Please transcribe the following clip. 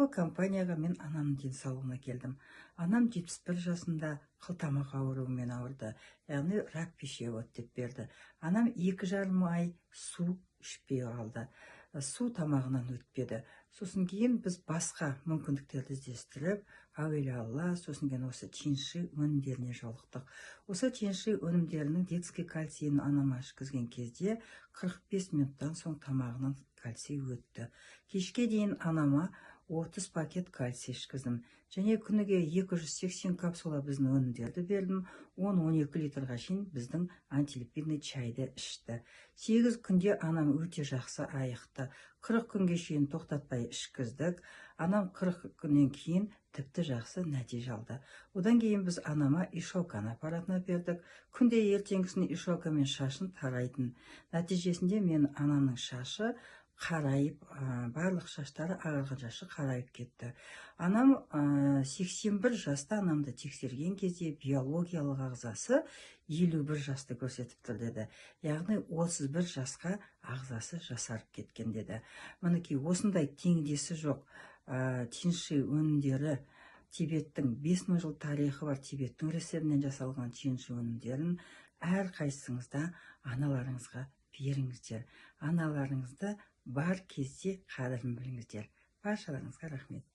Бұл компанияға мен анамның денсаулығына келдім. Анам 71 жасында қылтамақ ауруымен ауырды, яғни рак пищевод деп берді. Анам 2,5 ай су ішпей қалды. Су тамағынан өтпеді. Сосын кейін біз басқа мүмкіндіктерді іздестіріп, әуелі алла, сосын кейін осы тиньши өнімдеріне жолықтық. Осы тиньши өнімдерінің детский кальцийін анама ішкізген кезде 45 минуттан соң тамағынан кальций өтті. Кешке дейін анама 30 пакет кальций ішкіздім. Және күніге 280 капсула біздің өнімдерді бердім. 10-12 литрға шейін біздің антилипидный чайды ішті. 8 күнде анам өте жақсы айықты. 40 күнге шейін тоқтатпай ішкіздік. Анам 40 күннен кейін тіпті жақсы нәтиже алды. Одан кейін біз анама ишоканы аппаратына бердік. Күнде ертеңгісін ишокамен шашын тарайтын. Нәтижесінде мен анамның шашы қарайып, барлық шаштары ағарған шашы қарайып кетті. Анам 81 жаста анамды тексерген кезде биологиялық ағзасы 51 жасты көрсетіп тұр деді. Яғни 31 жасқа ағзасы жасарып кеткен деді. Мінекей осындай теңдесі жоқ тиньши өнімдері, Тибеттің 5000 жыл тарихы бар Тибеттің рецептінен жасалған тиньши өнімдерін әр қайсыңызда аналарыңызға беріңіздер. Аналарыңызды бар кезде қадірін біліңіздер. Баршаларыңызға рахмет.